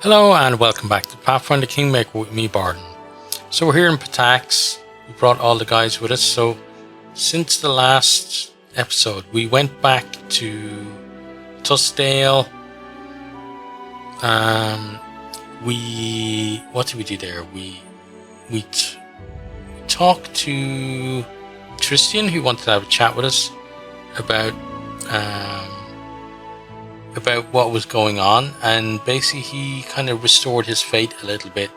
Hello and welcome back to Pathfinder Kingmaker with me, Barden. So we're here in Pitax. We brought all the guys with us. So since the last episode, we went back to Tuskdale. What did we do there? We talked to Tristan, who wanted to have a chat with us about what was going on, and basically he kind of restored his faith a little bit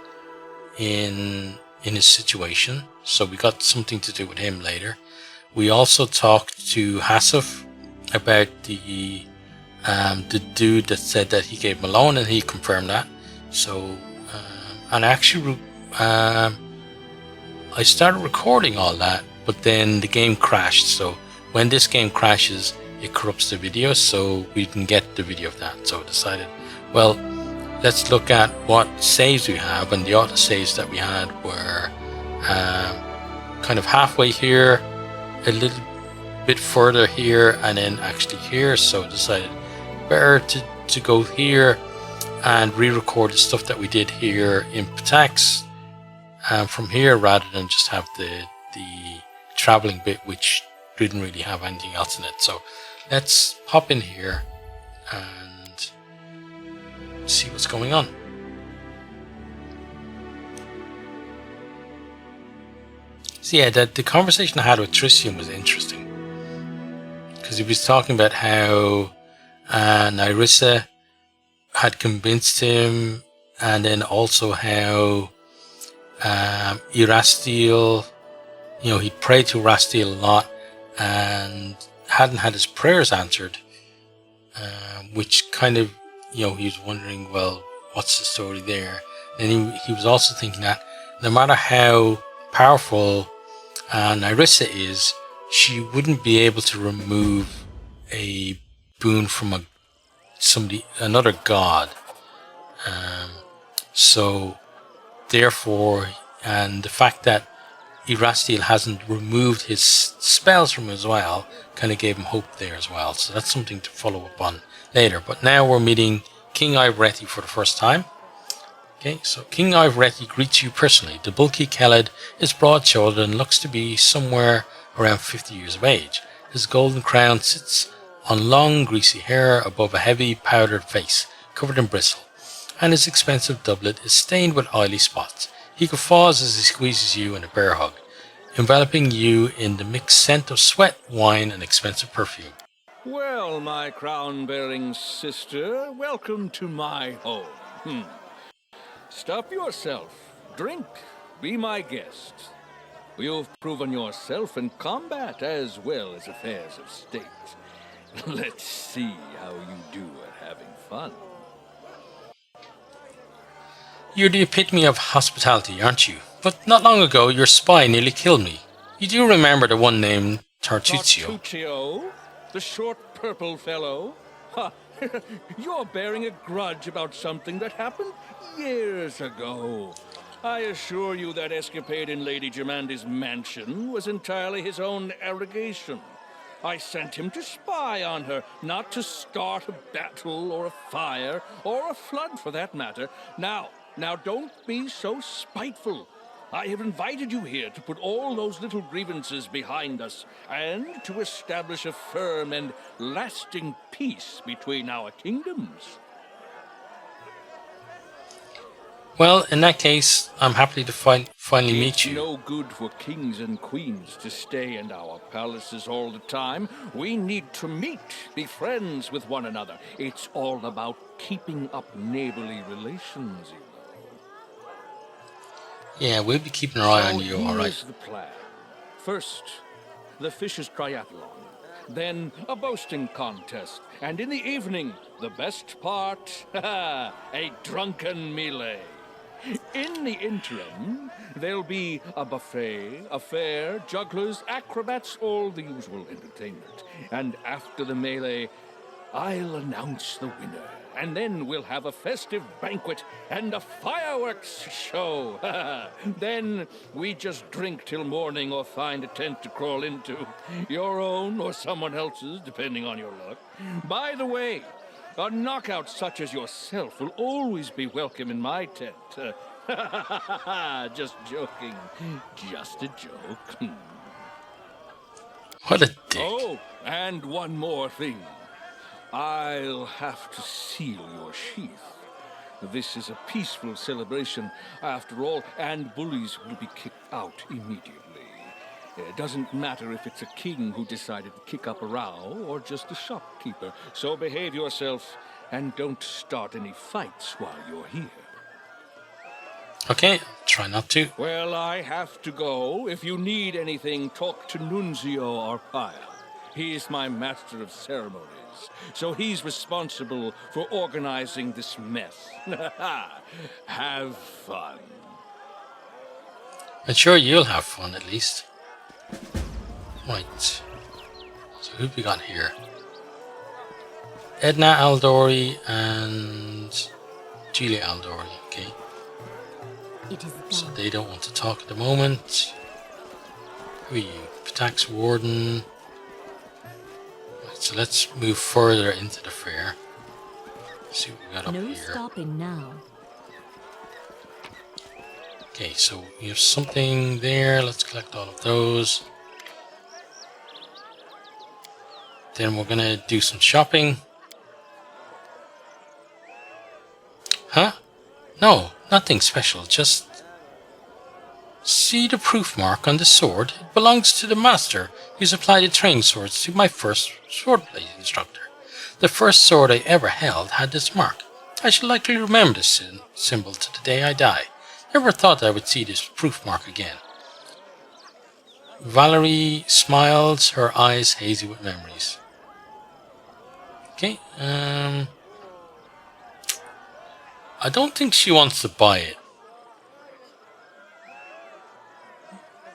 in his situation, so we got something to do with him later. We also talked to Hassif about the dude that said that he gave him a loan, and he confirmed that. So and actually I started recording all that, but then the game crashed. So when this game crashes, it corrupts the video, so we didn't get the video of that. So I decided, well, let's look at what saves we have, and the auto saves that we had were kind of halfway here, a little bit further here, and then actually here. So I decided better to go here and re-record the stuff that we did here in Pitax from here, rather than just have the traveling bit, which didn't really have anything else in it. So let's hop in here and see what's going on. So yeah, the conversation I had with Tristan was interesting, because he was talking about how Nyrissa had convinced him, and then also how Erastiel, he prayed to Erastiel a lot and hadn't had his prayers answered, which kind of, he was wondering, well, what's the story there? And he was also thinking that no matter how powerful Nyrissa is, she wouldn't be able to remove a boon from another god. So therefore, and the fact that Erastiel hasn't removed his spells from him as well kind of gave him hope there as well. So that's something to follow up on later. But now we're meeting King Ivretti for the first time. Okay, so King Ivretti greets you personally. The bulky Khaled is broad-shouldered and looks to be somewhere around 50 years of age. His golden crown sits on long, greasy hair above a heavy, powdered face covered in bristle, and his expensive doublet is stained with oily spots. He guffaws as he squeezes you in a bear hug, enveloping you in the mixed scent of sweat, wine, and expensive perfume. Well, my crown-bearing sister, welcome to my home. Stuff yourself, drink, be my guest. You've proven yourself in combat as well as affairs of state. Let's see how you do at having fun. You're the epitome of hospitality, aren't you? But not long ago, your spy nearly killed me. You do remember the one named Tartuzio? Tartuzio? The short purple fellow? Ha! You're bearing a grudge about something that happened years ago. I assure you that escapade in Lady Germandi's mansion was entirely his own arrogation. I sent him to spy on her, not to start a battle or a fire, or a flood for that matter. Now don't be so spiteful. I have invited you here to put all those little grievances behind us, and to establish a firm and lasting peace between our kingdoms. Well, in that case, I'm happy to finally meet you. It's no good for kings and queens to stay in our palaces all the time. We need to meet, be friends with one another. It's all about keeping up neighborly relations, you know. Yeah, we'll be keeping our eye on you, all right. Here's the plan. First, the Fish's Triathlon. Then a boasting contest. And in the evening, the best part, a drunken melee. In the interim, there'll be a buffet, a fair, jugglers, acrobats, all the usual entertainment. And after the melee, I'll announce the winner. And then we'll have a festive banquet and a fireworks show. Then we just drink till morning or find a tent to crawl into. Your own or someone else's, depending on your luck. By the way, A knockout such as yourself will always be welcome in my tent. Just joking. Just a joke. What a dick. Oh, and one more thing. I'll have to seal your sheath. This is a peaceful celebration, after all, and bullies will be kicked out immediately. It doesn't matter if it's a king who decided to kick up a row or just a shopkeeper. So behave yourself and don't start any fights while you're here. Okay, try not to. Well, I have to go. If you need anything, talk to Nunzio Arpaia. He's my master of ceremonies, so he's responsible for organizing this mess. Have fun. I'm sure you'll have fun at least. Right. So who have we got here? Edna Aldori and Julia Aldori. Okay. It is So done. they don't want to talk at the moment. Who are you? Pitax Warden. Right, so let's move further into the fair. See what we got up No here. stopping now. Okay, so we have something there. Let's collect all of those. Then we're gonna do some shopping. Huh? No, nothing special. Just see the proof mark on the sword. It belongs to the master who supplied the training swords to my first swordplay instructor. The first sword I ever held had this mark. I shall likely remember this symbol to the day I die. Never thought I would see this proof mark again. Valerie smiles, her eyes hazy with memories. Okay, I don't think she wants to buy it.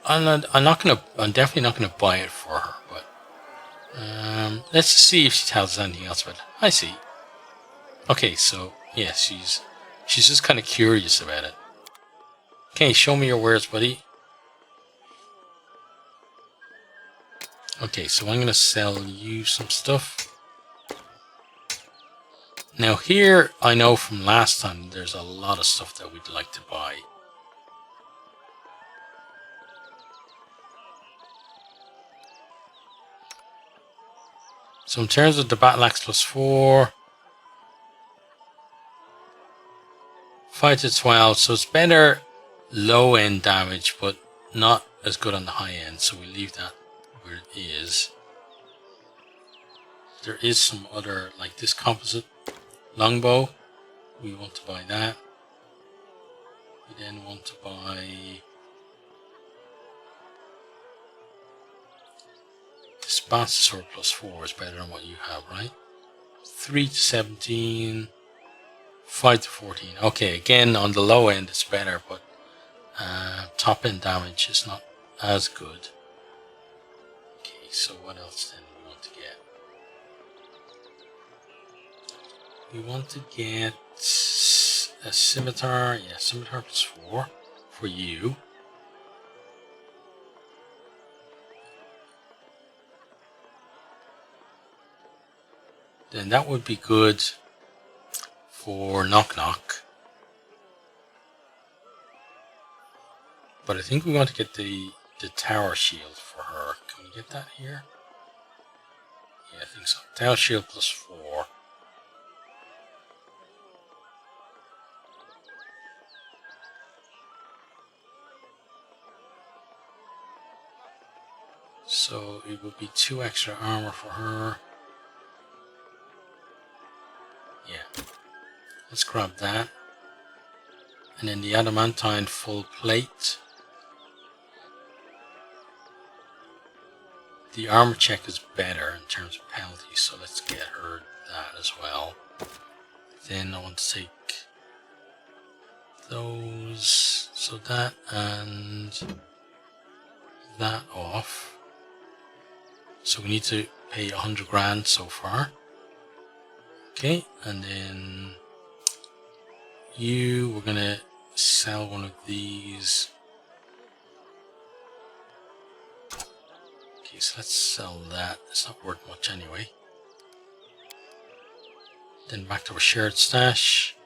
I'm definitely not gonna buy it for her, but let's just see if she tells us anything else about it. I see. Okay, so yeah, she's just kind of curious about it. Okay, show me your wares, buddy. Okay, so I'm gonna sell you some stuff. Now here, I know from last time, there's a lot of stuff that we'd like to buy. So in terms of the battle axe +4, 5 to 12, so it's better low end damage, but not as good on the high end, so we leave that where it is. There is some other, like this composite longbow. We want to buy that. We then want to buy this Master Sword +4 is better than what you have, right? 3 to 17, 5 to 14. Okay, again on the low end it's better, but top end damage is not as good. Okay, so what else then we want to get? We want to get a scimitar. Yeah, scimitar +4 for you. Then that would be good for Knock Knock. But I think we want to get the tower shield for her. Can we get that here? Yeah, I think so. Tower shield +4. So it would be 2 extra armor for her. Yeah. Let's grab that. And then the adamantine full plate. The armor check is better in terms of penalty, so let's get her that as well. Then I want to take those, so that and that off. So we need to pay 100 grand so far. Okay, and then we're gonna sell one of these. Okay, so let's sell that. It's not worth much anyway. Then back to our shared stash.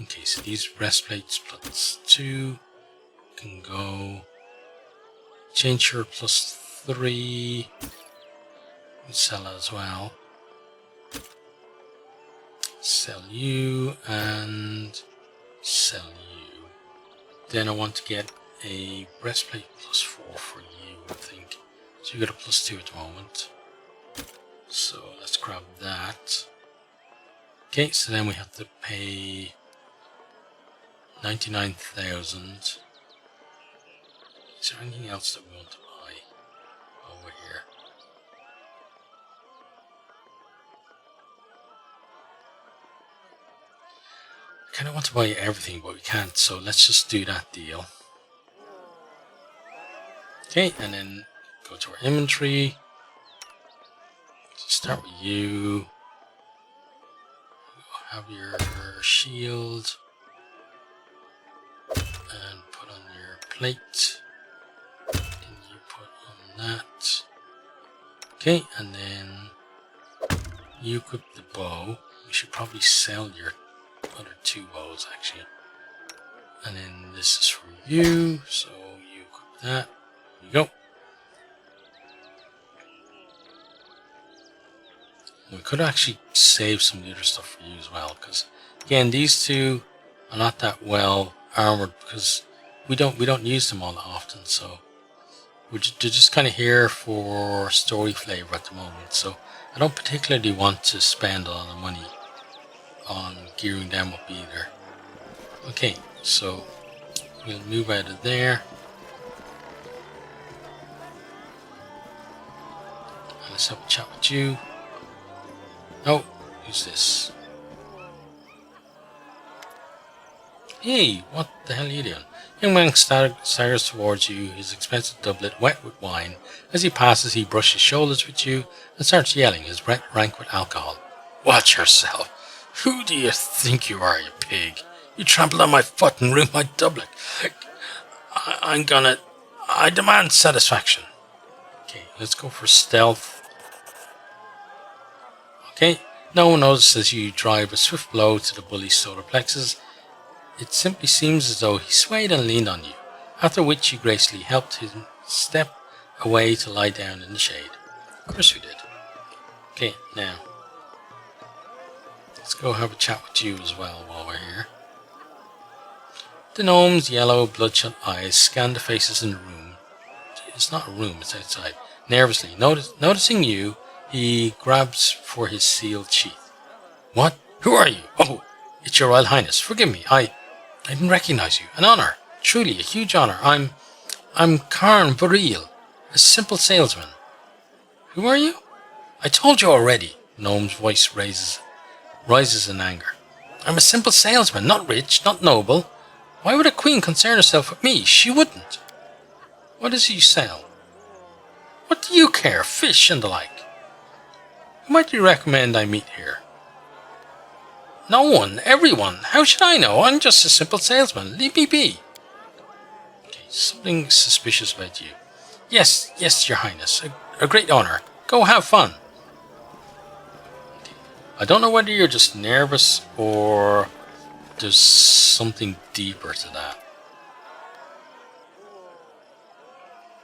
Okay, so these breastplates +2 can go. Chain shirt +3. We sell that as well. Sell you and sell you. Then I want to get a breastplate +4 for you, I think. So you got a +2 at the moment. So let's grab that. Okay, so then we have to pay 99,000. Is there anything else that we want to buy over here? I kind of want to buy everything, but we can't, so let's just do that deal. Okay, and then go to our inventory. Start with you. Have your shield. And put on your plate. Then you put on that. Okay, and then you equip the bow. We should probably sell your other 2 bows actually. And then this is for you, so you equip that. There you go. We could actually save some of the other stuff for you as well, because again, these 2 are not that well armored because we don't use them all that often, so they're just kind of here for story flavor at the moment. So I don't particularly want to spend a lot of money on gearing them up either. Okay, so we'll move out of there. And let's have a chat with you. Oh, who's this? Hey, what the hell are you doing? Young man staggers towards you, his expensive doublet wet with wine. As he passes, he brushes shoulders with you and starts yelling, his breath rank with alcohol. Watch yourself. Who do you think you are, you pig? You trampled on my foot and ruined my doublet. I demand satisfaction. Okay, let's go for stealth. Okay, no one notices you drive a swift blow to the bully's solar plexus. It simply seems as though he swayed and leaned on you, after which you gracefully helped him step away to lie down in the shade. Of course we did. Okay, now, let's go have a chat with you as well while we're here. The gnome's yellow, bloodshot eyes scan the faces in the room. It's not a room, it's outside. Nervously, noticing you, he grabs for his sealed sheath. What? Who are you? Oh, it's your Royal Highness. Forgive me, I didn't recognize you. An honor. Truly, a huge honor. I'm Karn Buril, a simple salesman. Who are you? I told you already. Gnome's voice rises in anger. I'm a simple salesman, not rich, not noble. Why would a queen concern herself with me? She wouldn't. What does he sell? What do you care? Fish and the like. Who might you recommend I meet here? No one, everyone. How should I know? I'm just a simple salesman. Leave me be. Okay, something suspicious about you. Yes, your highness. A great honor. Go have fun. Okay. I don't know whether you're just nervous or there's something deeper to that.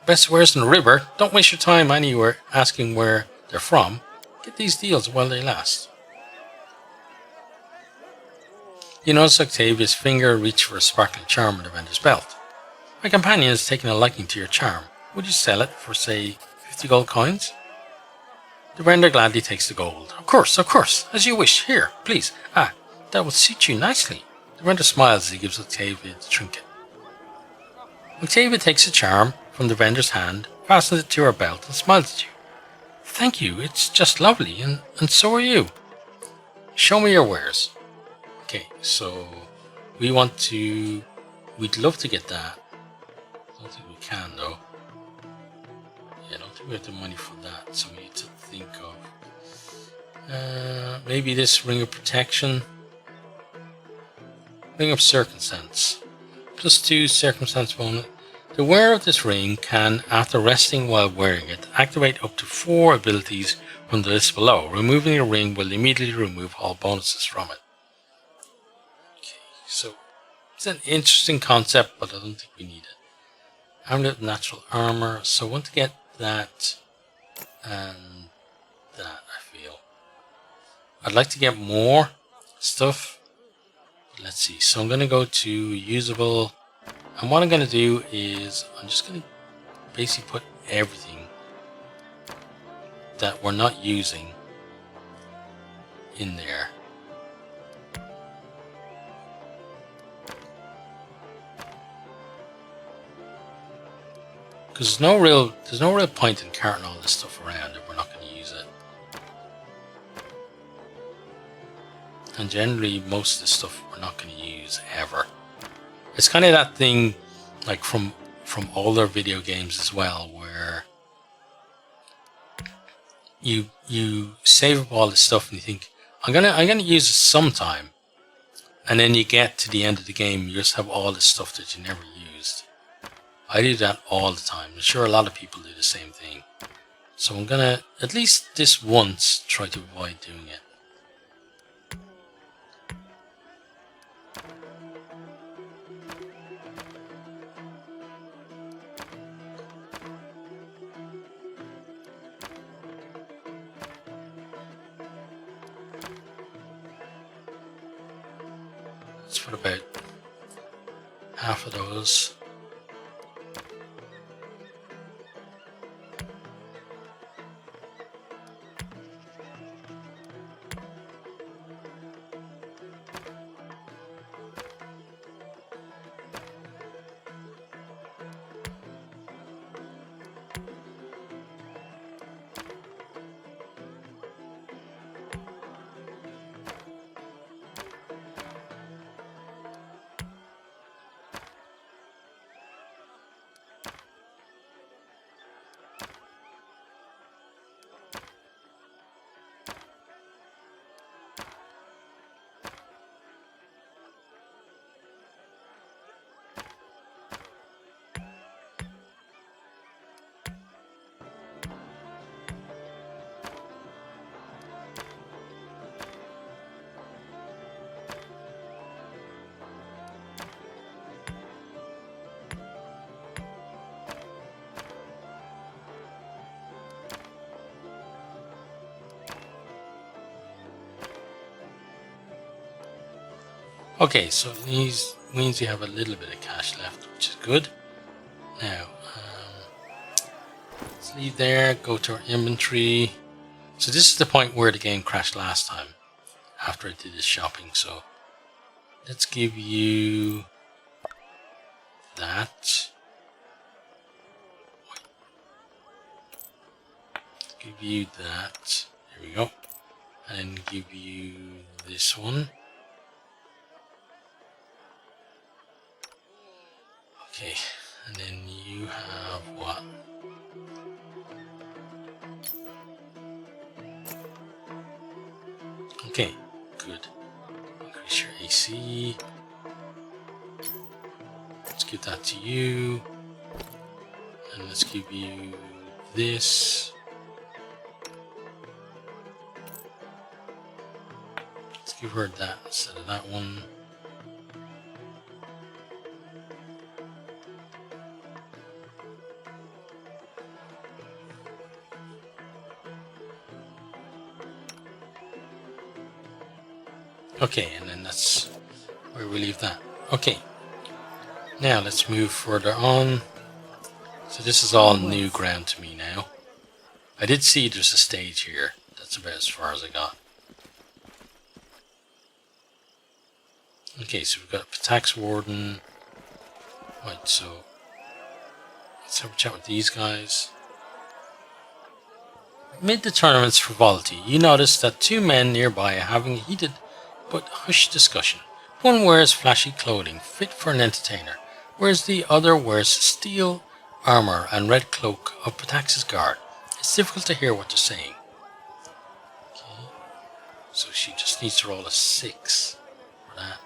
Best wares in the river. Don't waste your time anywhere asking where they're from. Get these deals while they last. You notice Octavia's finger reach for a sparkling charm in the vendor's belt. My companion has taken a liking to your charm. Would you sell it for, say, 50 gold coins? The vendor gladly takes the gold. Of course, as you wish. Here, please. That will suit you nicely. The vendor smiles as he gives Octavia the trinket. Octavia takes the charm from the vendor's hand, fastens it to her belt, and smiles at you. Thank you, it's just lovely, and so are you. Show me your wares. Okay, so we'd love to get that. I don't think we can though. Yeah, I don't think we have the money for that, so we need to think of maybe this ring of protection. Ring of circumstance. +2 circumstance bonus. The wearer of this ring can, after resting while wearing it, activate up to 4 abilities from the list below. Removing the ring will immediately remove all bonuses from it. Okay, so it's an interesting concept, but I don't think we need it. Amulet of Natural Armor, so I want to get that and that, I feel. I'd like to get more stuff. Let's see, so I'm going to go to usable, and what I'm going to do is I'm just going to basically put everything that we're not using in there. Because there's no real point in carting all this stuff around if we're not going to use it. And generally, most of the stuff we're not going to use ever. It's kind of that thing, like from older video games as well, where you save up all this stuff and you think, I'm gonna use it sometime, and then you get to the end of the game, you just have all this stuff that you never used. I do that all the time. I'm sure a lot of people do the same thing. So I'm gonna, at least this once, try to avoid doing it. Let's put about half of those. Okay, so these means you have a little bit of cash left, which is good. Now, let's leave there, go to our inventory. So this is the point where the game crashed last time, after I did this shopping. So let's give you that. Give you that. There we go. And give you this one. Okay, and then you have what? Okay, good. Increase your AC. Let's give that to you. And let's give you this. Let's give her that instead of that one. Okay, and then that's where we leave that. Okay, now let's move further on. So this is all new ground to me now. I did see there's a stage here. That's about as far as I got. Okay, so we've got a Pitax Warden. Right, so let's have a chat with these guys. Amid the tournament's frivolity, you notice that two men nearby are having a heated but hushed discussion. One wears flashy clothing fit for an entertainer, whereas the other wears steel armor and red cloak of Pitax's guard. It's difficult to hear what they're saying. Okay. So she just needs to roll a 6 for that.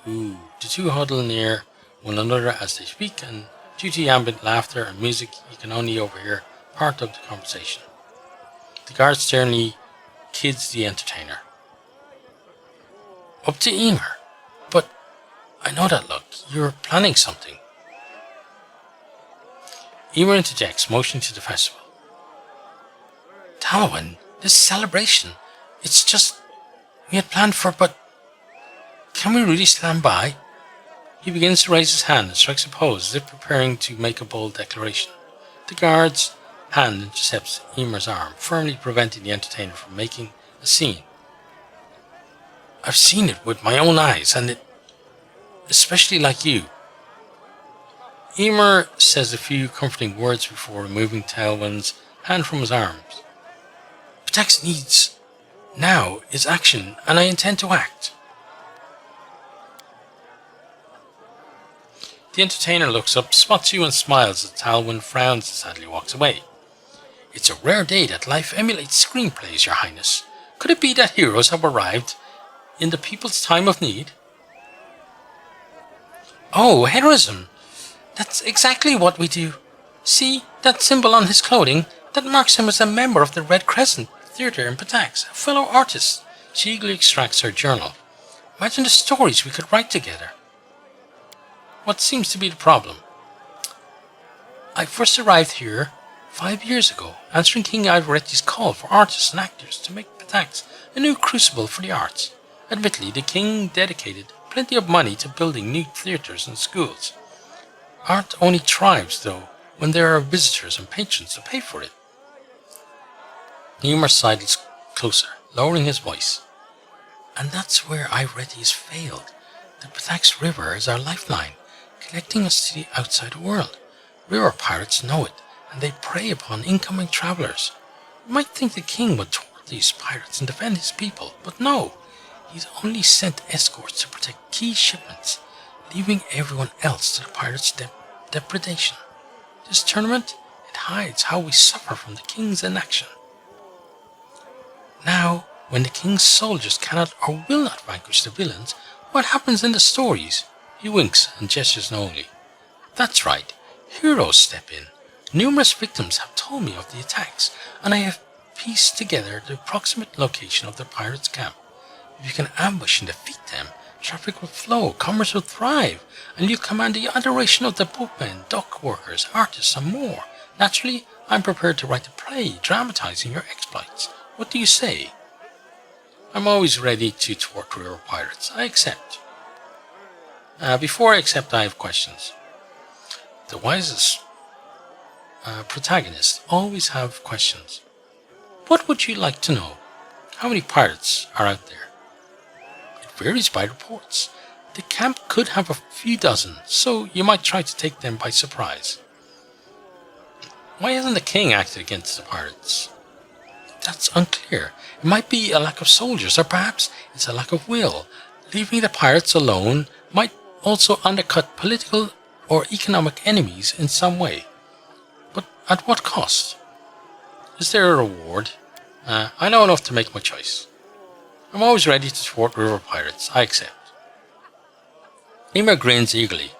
Ooh. The two huddle near one another as they speak, and due to ambient laughter and music, you can only overhear part of the conversation. The guard sternly kids the entertainer. Up to Emer. But I know that look. You're planning something. Emer interjects, motioning to the festival. Talwyn, this celebration, it's just we had planned for, but can we really stand by? He begins to raise his hand and strikes a pose as if preparing to make a bold declaration. The guard's hand intercepts Emer's arm, firmly preventing the entertainer from making a scene. I've seen it with my own eyes, and it, especially like you. Emer says a few comforting words before removing Talwyn's hand from his arms. Pitax needs now is action, and I intend to act. The entertainer looks up, spots you and smiles as Talwyn frowns and sadly walks away. It's a rare day that life emulates screenplays, Your Highness. Could it be that heroes have arrived in the people's time of need? Oh, heroism! That's exactly what we do. See, that symbol on his clothing? That marks him as a member of the Red Crescent Theatre in Pitax, a fellow artist. She eagerly extracts her journal. Imagine the stories we could write together. What seems to be the problem? I first arrived here 5 years ago, answering King Ivaretti's call for artists and actors to make Pitax a new crucible for the arts. Admittedly, the king dedicated plenty of money to building new theatres and schools. Art only thrives, though, when there are visitors and patrons to pay for it. Emer sidles closer, lowering his voice. And that's where Ivaretti has failed. The Pitax River is our lifeline, connecting us to the outside world. River pirates know it, and they prey upon incoming travellers. You might think the king would thwart these pirates and defend his people, but no. He's only sent escorts to protect key shipments, leaving everyone else to the pirates' depredation. This tournament, it hides how we suffer from the king's inaction. Now, when the king's soldiers cannot or will not vanquish the villains, what happens in the stories? He winks and gestures knowingly. That's right, heroes step in. Numerous victims have told me of the attacks, and I have pieced together the approximate location of the pirates' camp. If you can ambush and defeat them, traffic will flow, commerce will thrive, and you command the adoration of the boatmen, dock workers, artists, and more. Naturally, I'm prepared to write a play dramatizing your exploits. What do you say? I'm always ready to thwart river pirates. I accept. Before I accept, I have questions. The wisest protagonists always have questions. What would you like to know? How many pirates are out there? It varies by reports. The camp could have a few dozen, so you might try to take them by surprise. Why hasn't the king acted against the pirates? That's unclear. It might be a lack of soldiers, or perhaps it's a lack of will. Leaving the pirates alone might also undercut political or economic enemies in some way. But at what cost? Is there a reward? I know enough to make my choice. I'm always ready to thwart river pirates. I accept. Emer grins eagerly.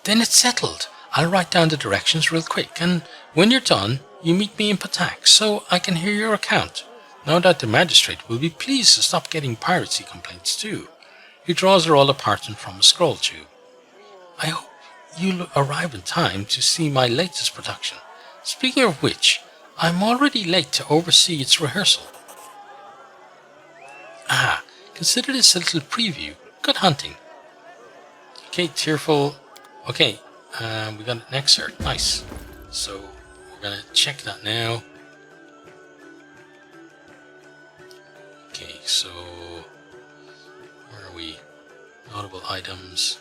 Then it's settled. I'll write down the directions real quick, and when you're done, you meet me in Pitax so I can hear your account. No doubt the magistrate will be pleased to stop getting piracy complaints too. He draws a roll of parchment from a scroll tube. I hope you'll arrive in time to see my latest production. Speaking of which, I'm already late to oversee its rehearsal. Consider this a little preview. Good hunting. Okay, tearful. Okay, we got an excerpt. Nice. So, we're going to check that now. Okay, so where are we? Notable items.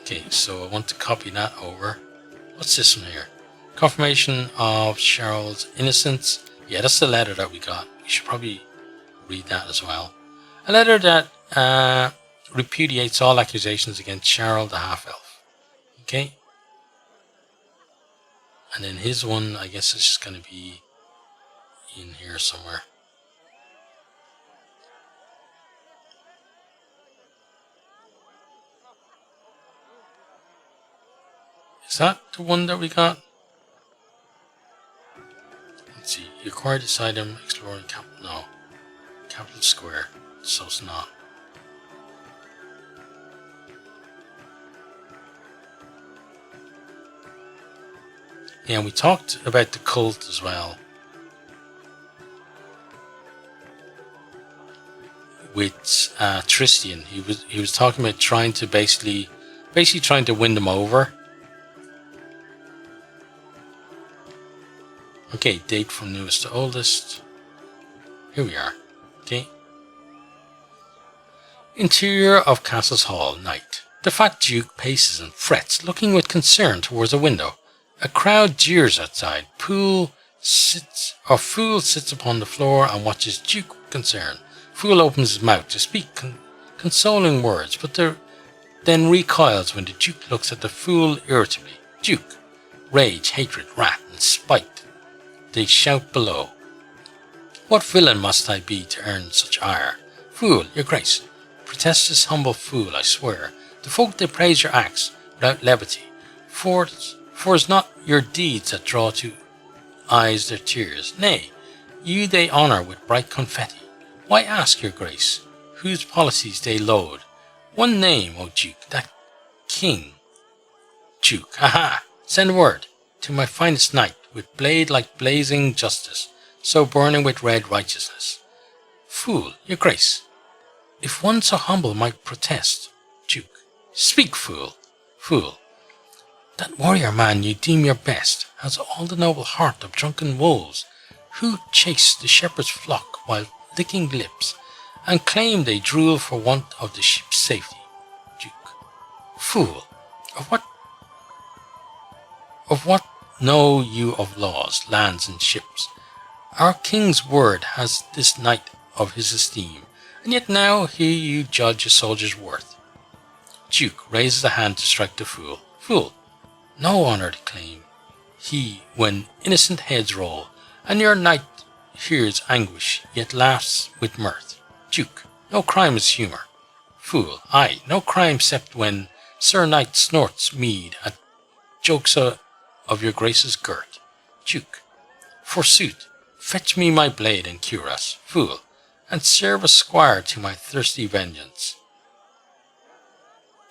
Okay, so I want to copy that over. What's this one here? Confirmation of Cheryl's innocence. Yeah, that's the letter that we got. We should probably read that as well. A letter that repudiates all accusations against Cheryl the half-elf. Okay. And then his one, I guess, is just going to be in here somewhere. Is that the one that we got? Let's Acquire this item, exploring capital square, so it's not. Yeah, we talked about the cult as well. With Tristian, he was talking about trying to basically trying to win them over. Okay, date from newest to oldest. Here we are. Okay. Interior of Castle's Hall, night. The fat Duke paces and frets, looking with concern towards a window. A crowd jeers outside. Fool sits upon the floor and watches Duke with concern. Fool opens his mouth to speak consoling words, but then recoils when the Duke looks at the Fool irritably. Duke. Rage, hatred, wrath, and spite. They shout below. What villain must I be to earn such ire? Fool, your grace. Protest this humble fool, I swear. The folk they praise your acts without levity. For it's not your deeds that draw to eyes their tears. Nay, you they honour with bright confetti. Why ask, your grace, whose policies they load? One name, O Duke, that king. Duke, aha! Send word to my finest knight, with blade like blazing justice, so burning with red righteousness. Fool, your grace, if one so humble might protest. Duke, speak, fool. Fool, that warrior man you deem your best has all the noble heart of drunken wolves, who chase the shepherd's flock while licking lips, and claim they drool for want of the sheep's safety. Duke, fool, of what know you of laws, lands, and ships? Our king's word has this knight of his esteem, and yet now here you judge a soldier's worth. Duke raises a hand to strike the fool. Fool, no honour to claim he when innocent heads roll, and your knight hears anguish, yet laughs with mirth. Duke, no crime is humour. Fool, aye, no crime except when Sir Knight snorts mead at jokes of your grace's girt. Duke, forsooth, fetch me my blade and cuirass. Fool, and serve a squire to my thirsty vengeance.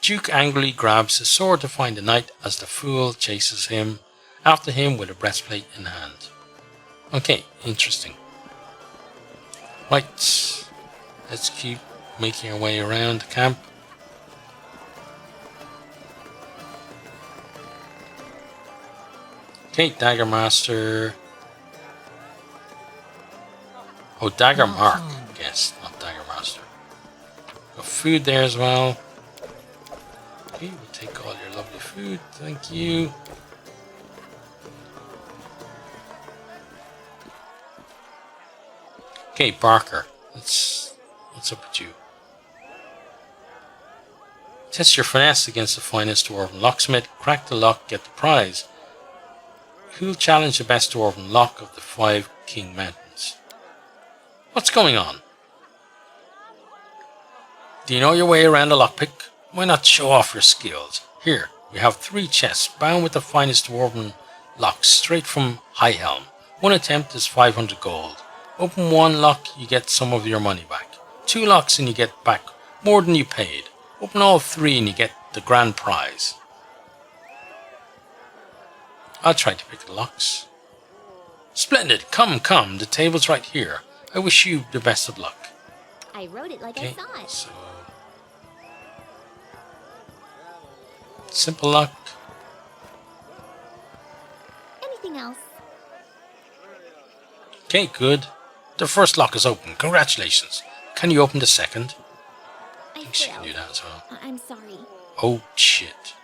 Duke angrily grabs his sword to find the knight as the fool chases him after him with a breastplate in hand. Okay, interesting. Right, let's keep making our way around the camp. Okay, Dagger Master. Oh, Dagger Mark, yes, not Dagger Master. Got food there as well. Okay, we'll take all your lovely food, thank you. Okay, Barker, what's up with you? Test your finesse against the finest dwarven locksmith. Crack the lock, get the prize. Who'll challenge the best dwarven lock of the 5 King Mountains? What's going on? Do you know your way around a lockpick? Why not show off your skills? Here, we have 3 chests bound with the finest dwarven locks straight from High Helm. One attempt is 500 gold. Open 1 lock, you get some of your money back. 2 locks and you get back more than you paid. Open all 3 and you get the grand prize. I'll try to pick the locks. Splendid! Come, the table's right here. I wish you the best of luck. I wrote it like I saw it. So simple luck. Anything else? Okay, good. The first lock is open. Congratulations. Can you open the second? I think she can do that as well. I'm sorry. Oh, shit.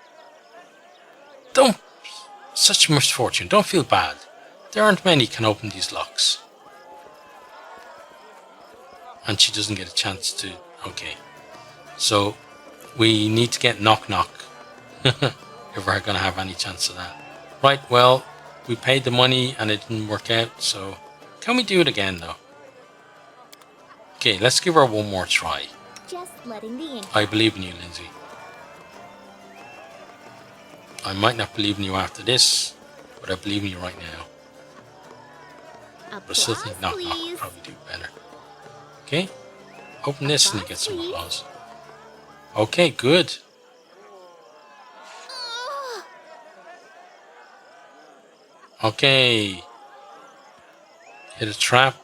Don't... Such misfortune. Don't feel bad. There aren't many can open these locks. And she doesn't get a chance to... Okay. So, we need to get knock knock. If we're going to have any chance of that. Right, well, we paid the money and it didn't work out, so... Can we do it again, though? Okay, let's give her one more try. Just letting the ink. I believe in you, Lindsay. I might not believe in you after this, but I believe in you right now. But I still think knock knock would probably do better. Okay. Open this and you get some applause. Okay, good. Okay. Hit a trap.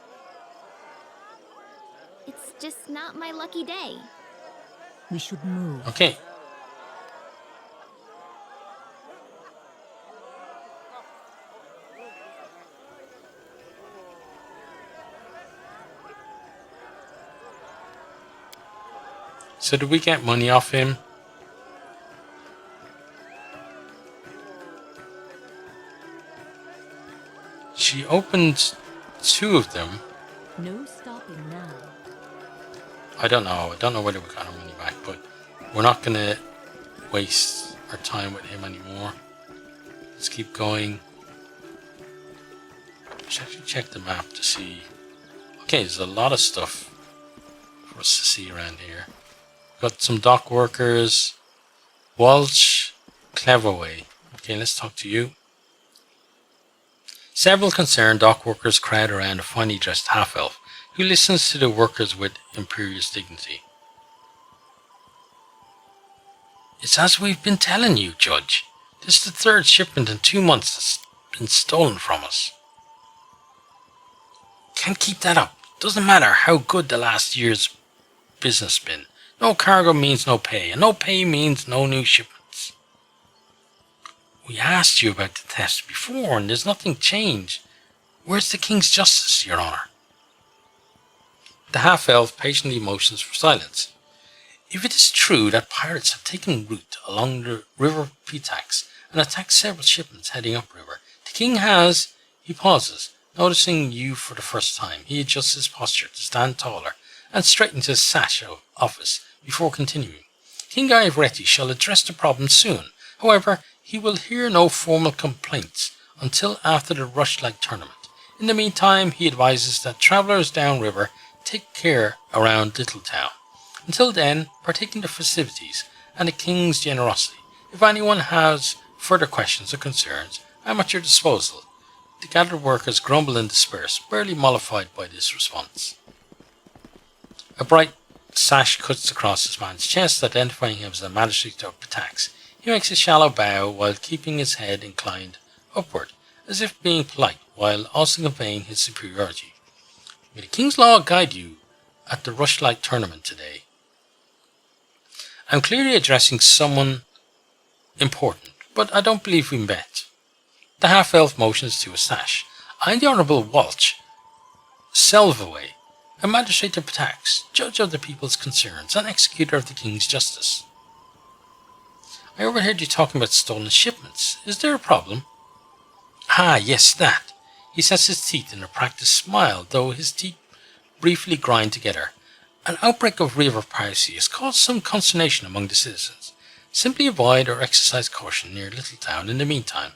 It's just not my lucky day. We should move. Okay. So did we get money off him? She opened 2 of them. No stopping now. I don't know whether we got our money back, but we're not gonna waste our time with him anymore. Let's keep going. Let's actually check the map to see. Okay, there's a lot of stuff for us to see around here. Got some dock workers. Walsh, Cleverway. Okay, let's talk to you. Several concerned dock workers crowd around a finely dressed half-elf who listens to the workers with imperious dignity. It's as we've been telling you, Judge. This is the 3rd shipment in 2 months that's been stolen from us. Can't keep that up. Doesn't matter how good the last year's business been. No cargo means no pay, and no pay means no new shipments. We asked you about the test before, and there's nothing changed. Where's the King's justice, Your Honor? The half-elf patiently motions for silence. If it is true that pirates have taken route along the river Pitax and attacked several shipments heading upriver, the King has... He pauses, noticing you for the first time. He adjusts his posture to stand taller and straightens his sash of office before continuing. King Ivoretti shall address the problem soon. However, he will hear no formal complaints until after the Rushlight tournament. In the meantime, he advises that travellers downriver take care around Littletown. Until then, partake in the festivities and the King's generosity. If anyone has further questions or concerns, I am at your disposal. The gathered workers grumble and disperse, barely mollified by this response. A bright sash cuts across this man's chest, identifying him as the magistrate of Pitax. He makes a shallow bow while keeping his head inclined upward, as if being polite, while also conveying his superiority. May the King's law guide you at the Rushlight tournament today. I'm clearly addressing someone important, but I don't believe we met. The half-elf motions to a sash. I am the Honourable Walsh Selvaway, a magistrate of Pitax, judge of the people's concerns, and executor of the King's justice. I overheard you talking about stolen shipments. Is there a problem? Ah, yes, that. He sets his teeth in a practised smile, though his teeth briefly grind together. An outbreak of river piracy has caused some consternation among the citizens. Simply avoid or exercise caution near Littletown in the meantime.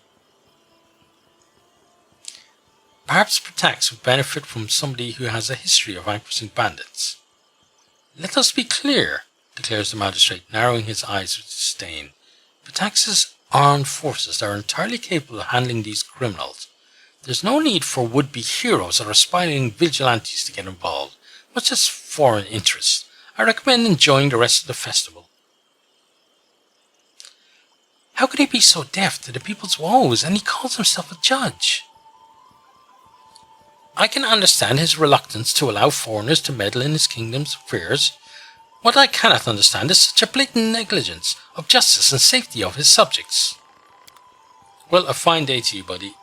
Perhaps Pitax would benefit from somebody who has a history of vanquishing bandits. Let us be clear, declares the magistrate, narrowing his eyes with disdain. Pitax's armed forces are entirely capable of handling these criminals. There's no need for would-be heroes or aspiring vigilantes to get involved, much as foreign interests. I recommend enjoying the rest of the festival. How could he be so deaf to the people's woes, and he calls himself a judge? I can understand his reluctance to allow foreigners to meddle in his kingdom's affairs. What I cannot understand is such a blatant negligence of justice and safety of his subjects. Well, a fine day to you, buddy.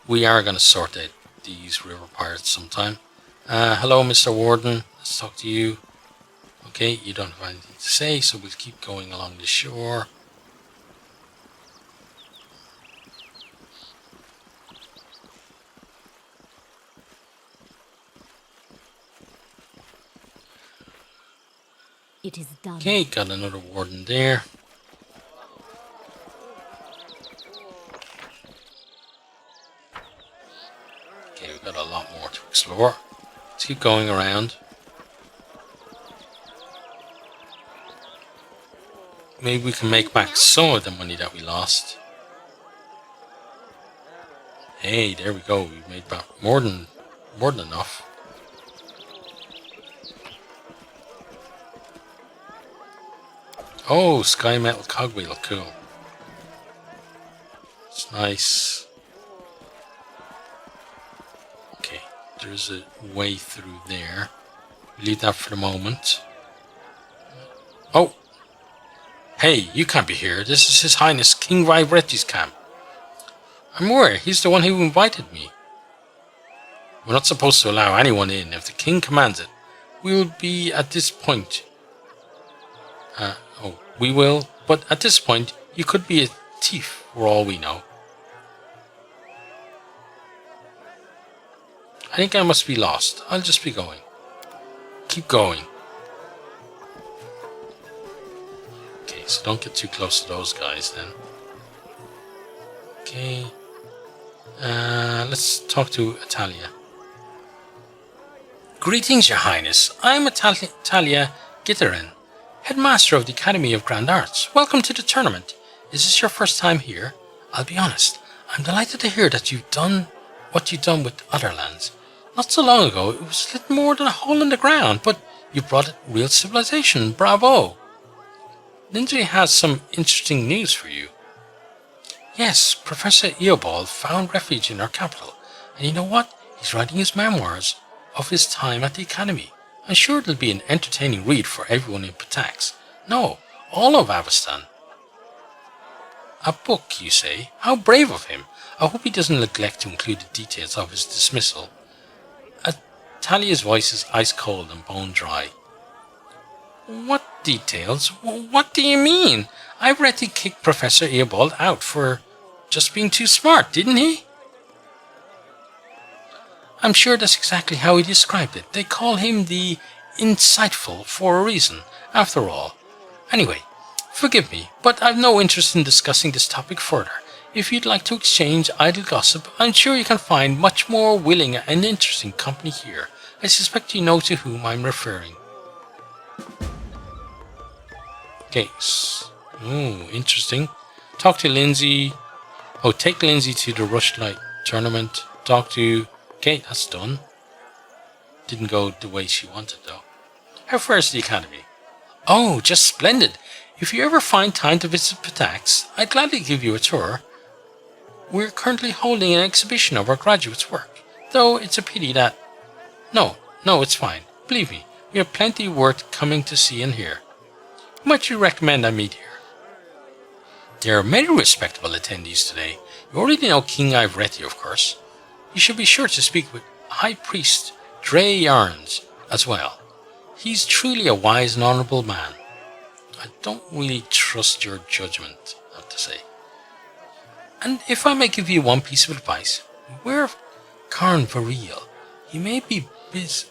We are going to sort out these river pirates sometime. Hello, Mr. Warden. Let's talk to you. Okay, you don't have anything to say, so we'll keep going along the shore. It is done. Okay, got another warden there. Okay, we've got a lot more to explore. Let's keep going around. Maybe we can make back some of the money that we lost. Hey, there we go. We made about more than enough. Oh, sky metal cogwheel, cool. It's nice. Okay, there's a way through there. Leave that for the moment. Oh! Hey, you can't be here. This is His Highness King Vibretti's camp. I'm aware, he's the one who invited me. We're not supposed to allow anyone in. If the king commands it, we will be at this point. We will, but at this point, you could be a thief for all we know. I think I must be lost. I'll just be going. Keep going. Okay, so don't get too close to those guys then. Okay. Let's talk to Atalia. Greetings, Your Highness. I'm Atalia Gitterin, Headmaster of the Academy of Grand Arts. Welcome to the tournament. Is this your first time here? I'll be honest, I'm delighted to hear that you've done what you've done with other lands. Not so long ago, it was little more than a hole in the ground, but you brought it real civilization. Bravo! Lindsay has some interesting news for you. Yes, Professor Eobald found refuge in our capital, and you know what? He's writing his memoirs of his time at the Academy. I'm sure it'll be an entertaining read for everyone in Pitax. No, all of Avestan. A book, you say? How brave of him. I hope he doesn't neglect to include the details of his dismissal. Talia's voice is ice cold and bone dry. What details? What do you mean? I read he kicked Professor Eobald out for just being too smart, didn't he? I'm sure that's exactly how he described it. They call him the insightful for a reason, after all. Anyway, forgive me, but I've no interest in discussing this topic further. If you'd like to exchange idle gossip, I'm sure you can find much more willing and interesting company here. I suspect you know to whom I'm referring. Okay. Oh, interesting. Talk to Lindsay. Oh, take Lindsay to the Rushlight tournament. Talk to... Okay, that's done. Didn't go the way she wanted, though. How far is the Academy? Oh, just splendid. If you ever find time to visit Pitax, I'd gladly give you a tour. We're currently holding an exhibition of our graduates' work, though it's a pity that... No, it's fine. Believe me, we have plenty worth coming to see and hear. Who might you recommend I meet here? There are many respectable attendees today. You already know King Ivretti, of course. You should be sure to speak with High Priest Dre Yarns as well. He's truly a wise and honourable man. I don't really trust your judgment, I have to say. And if I may give you one piece of advice, beware of Karn Varil. He may be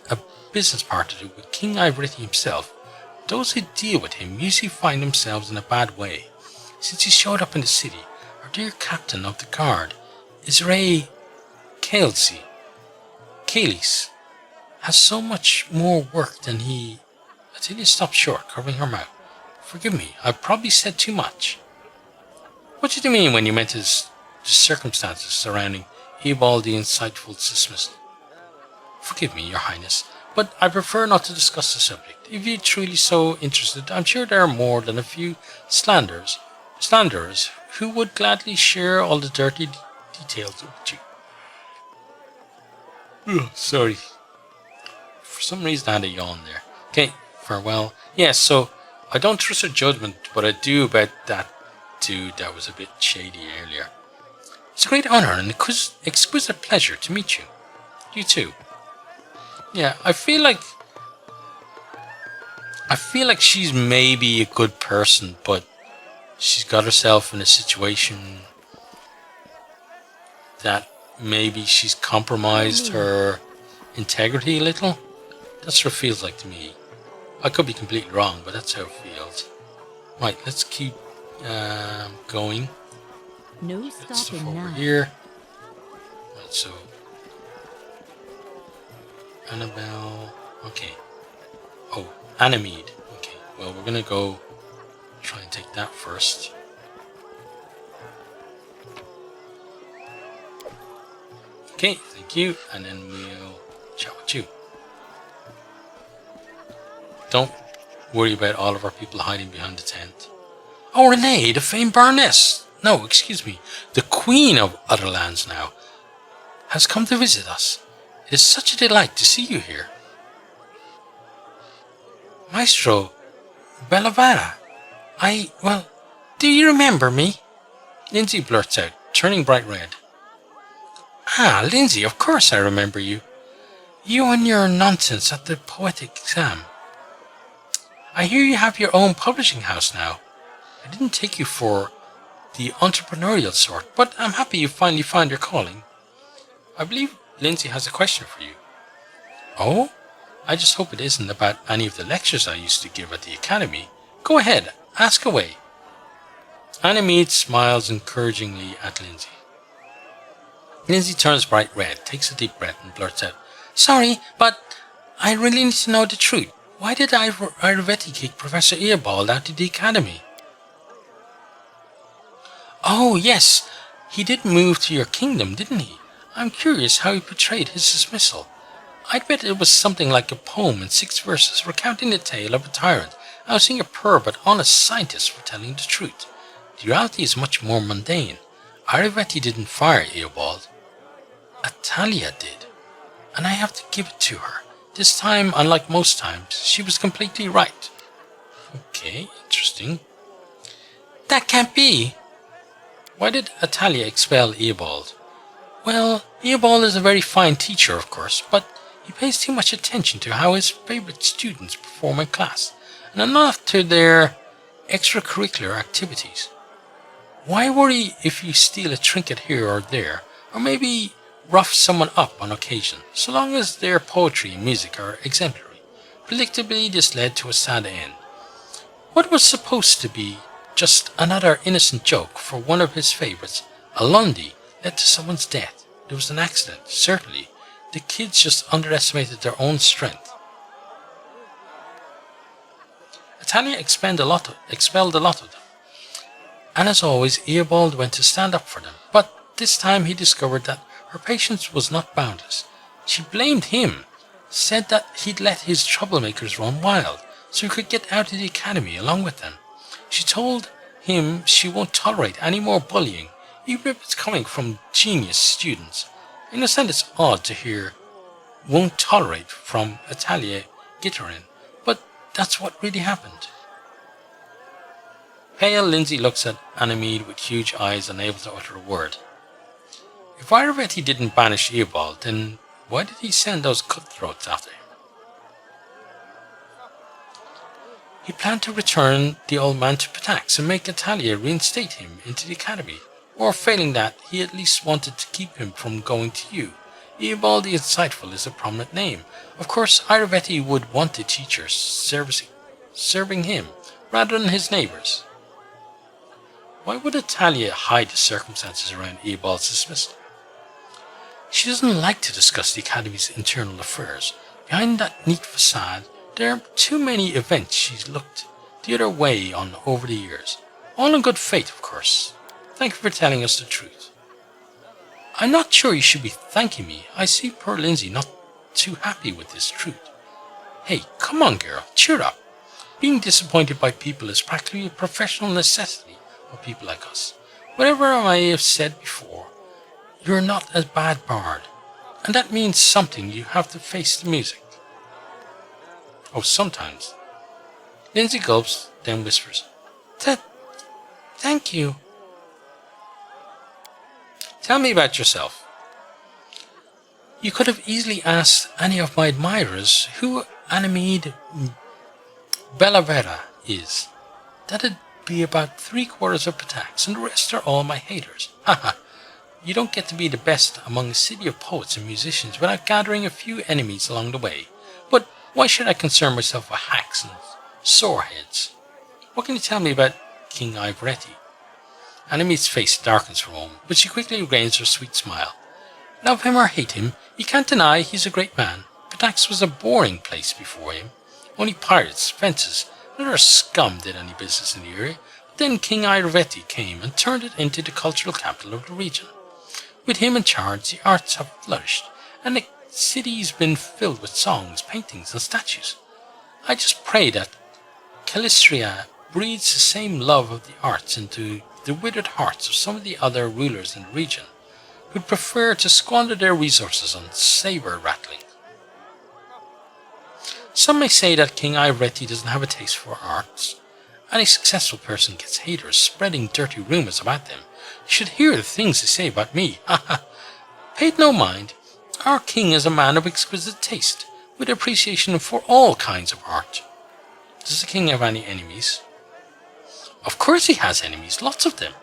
a business partner with King Ivretti himself. Those who deal with him usually find themselves in a bad way. Since he showed up in the city, our dear captain of the guard, Israel Kalis, has so much more work than he... Atalia stopped short, covering her mouth. Forgive me, I probably said too much. What did you mean when you meant the circumstances surrounding Eobald the Insightful dismissal? Forgive me, Your Highness, but I prefer not to discuss the subject. If you're truly so interested, I'm sure there are more than a few slanderers who would gladly share all the dirty details with you. Sorry. For some reason I had a yawn there. Okay, farewell. Yes, so I don't trust her judgment, but I do about that dude that was a bit shady earlier. It's a great honour and exquisite pleasure to meet you. You too. Yeah, I feel like she's maybe a good person, but she's got herself in a situation that maybe she's compromised her integrity a little. That's what it feels like to me. I could be completely wrong, but that's how it feels. Right, let's keep going. No Get stuff stopping over now. here. Right, so Annabelle. Okay. Oh, Anamede. Okay. Well, we're gonna go try and take that first. Okay, thank you. And then we'll chat with you. Don't worry about all of our people hiding behind the tent. Oh, Renee, the famed Baroness. No, excuse me. The Queen of Other Lands now has come to visit us. It is such a delight to see you here. Maestro Bellavara, do you remember me? Lindsay blurts out, turning bright red. Ah, Lindsay, of course I remember you. You and your nonsense at the poetic exam. I hear you have your own publishing house now. I didn't take you for the entrepreneurial sort, but I'm happy you finally found your calling. I believe Lindsay has a question for you. Oh? I just hope it isn't about any of the lectures I used to give at the academy. Go ahead, ask away. Annemied smiles encouragingly at Lindsay. Lindsay turns bright red, takes a deep breath and blurts out, Sorry, but I really need to know the truth. Why did Irovetti kick Professor Earbald out of the academy? Oh, yes, he did move to your kingdom, didn't he? I'm curious how he portrayed his dismissal. I'd bet it was something like a poem in 6 verses recounting the tale of a tyrant ousting a poor but honest scientist for telling the truth. The reality is much more mundane. Irovetti didn't fire Eobald. Atalia did. And I have to give it to her. This time, unlike most times, she was completely right. Okay, interesting. That can't be. Why did Atalia expel Eobald? Well, Eobald is a very fine teacher, of course, but he pays too much attention to how his favorite students perform in class, and enough to their extracurricular activities. Why worry if you steal a trinket here or there, or maybe rough someone up on occasion, so long as their poetry and music are exemplary? Predictably, this led to a sad end. What was supposed to be just another innocent joke for one of his favorites, Alundi, led to someone's death. There was an accident, certainly. The kids just underestimated their own strength. Atalia expelled a lot of them. And as always, Eobald went to stand up for them. But this time he discovered that her patience was not boundless. She blamed him, said that he'd let his troublemakers run wild, so he could get out of the academy along with them. She told him she won't tolerate any more bullying, even if it's coming from genius students. I understand it's odd to hear won't tolerate from Atalia Gitterin, but that's what really happened. Pale Lindsay looks at Annemied with huge eyes, unable to utter a word. If Irovetti didn't banish Eobald, then why did he send those cutthroats after him? He planned to return the old man to Pitax and make Atalia reinstate him into the academy. Or failing that, he at least wanted to keep him from going to you. Eobald the Insightful is a prominent name. Of course, Irovetti would want the teacher serving him, rather than his neighbours. Why would Atalia hide the circumstances around Eobald's dismissal? She doesn't like to discuss the Academy's internal affairs. Behind that neat facade, there are too many events she's looked the other way on over the years. All in good faith, of course. Thank you for telling us the truth. I'm not sure you should be thanking me. I see poor Lindsay not too happy with this truth. Hey, come on, girl, cheer up. Being disappointed by people is practically a professional necessity for people like us. Whatever I may have said before, you're not a bad bard, and that means something. You have to face the music. Oh, sometimes. Lindsay gulps, then whispers, Thank you. Tell me about yourself. You could have easily asked any of my admirers who Annemied Bellavera is. That'd be about 3/4 of Pitax, and the rest are all my haters. Haha. You don't get to be the best among a city of poets and musicians without gathering a few enemies along the way. But why should I concern myself with hacks and soreheads? What can you tell me about King Ivoretti? Annemied's face darkens for a moment, but she quickly regains her sweet smile. Love him or hate him, you can't deny he's a great man. Pitax was a boring place before him. Only pirates, fences, and other scum did any business in the area. But then King Irovetti came and turned it into the cultural capital of the region. With him in charge, the arts have flourished, and the city's been filled with songs, paintings, and statues. I just pray that Calistria breeds the same love of the arts into the withered hearts of some of the other rulers in the region, who'd prefer to squander their resources on saber rattling. Some may say that King Ivreti doesn't have a taste for arts. Any successful person gets haters spreading dirty rumours about them. You should hear the things they say about me. Pay it no mind. Our king is a man of exquisite taste, with appreciation for all kinds of art. Does the king have any enemies? Of course he has enemies, lots of them.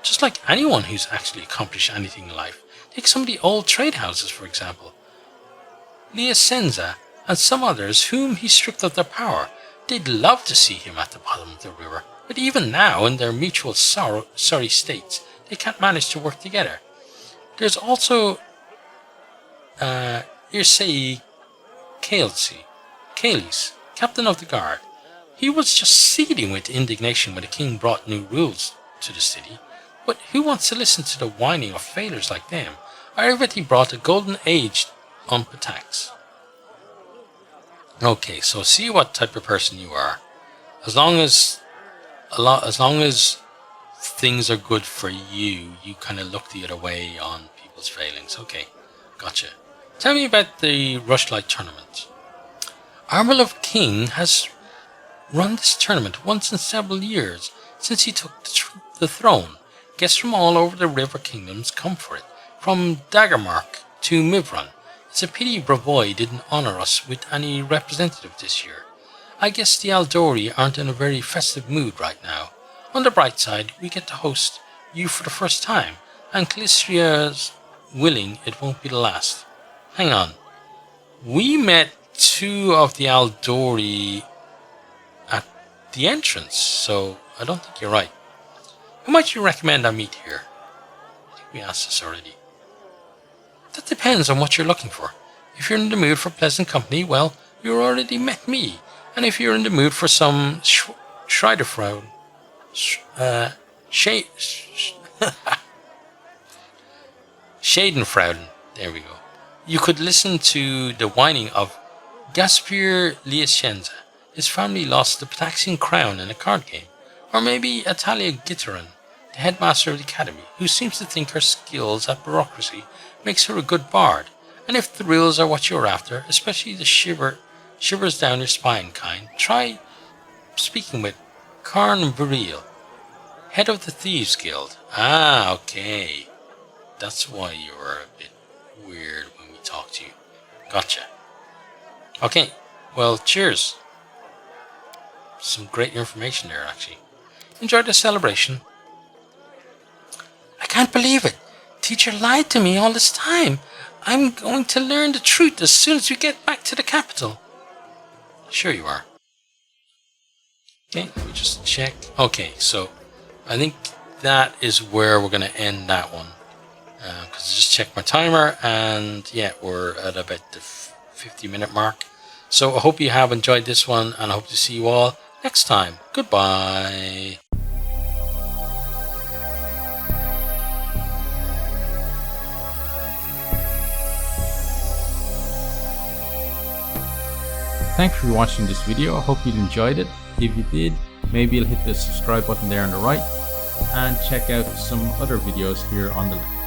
Just like anyone who's actually accomplished anything in life. Take some of the old trade houses, for example. Liasenza and some others whom he stripped of their power. They'd love to see him at the bottom of the river, but even now, in their mutual sorry states, they can't manage to work together. There's also Irsei Kales, captain of the guard. He was just seething with indignation when the king brought new rules to the city. But who wants to listen to the whining of failures like them? Ivreti brought a golden age on Pitax. Okay, so see what type of person you are. As long as things are good for you, you kind of look the other way on people's failings. Okay, gotcha. Tell me about the Rushlight tournament. Armelov King has run this tournament once in several years since he took the throne. Guests from all over the river kingdoms come for it, from Daggermark to Mivran. It's a pity Bravoy didn't honour us with any representative this year. I guess the Aldori aren't in a very festive mood right now. On the bright side, we get to host you for the first time, and Calistria's willing it won't be the last. Hang on. We met two of the Aldori at the entrance, so I don't think you're right. Who might you recommend I meet here? I think we asked this already. That depends on what you're looking for. If you're in the mood for pleasant company, well, you already met me. And if you're in the mood for some Schreiderfrauen, Schadenfrauden, there we go. You could listen to the whining of Gaspir Liescenza. His family lost the Pitaxian crown in a card game. Or maybe Atalia Gitteran, the headmaster of the academy, who seems to think her skills at bureaucracy makes her a good bard. And if the rules are what you're after, especially the shivers down your spine kind, try speaking with Karn Buril, head of the Thieves Guild. Ah, okay. That's why you were a bit weird when we talked to you. Gotcha. Okay, well, cheers. Some great information there, actually. Enjoy the celebration. I can't believe it. Teacher lied to me all this time. I'm going to learn the truth as soon as we get back to the capital. Sure you are. Okay, let me just check. Okay, so I think that is where we're going to end that one. Because I just checked my timer, and yeah, we're at about the 50-minute mark. So I hope you have enjoyed this one, and I hope to see you all next time. Goodbye. Thanks for watching this video. I hope you enjoyed it. If you did, maybe you'll hit the subscribe button there on the right and check out some other videos here on the left.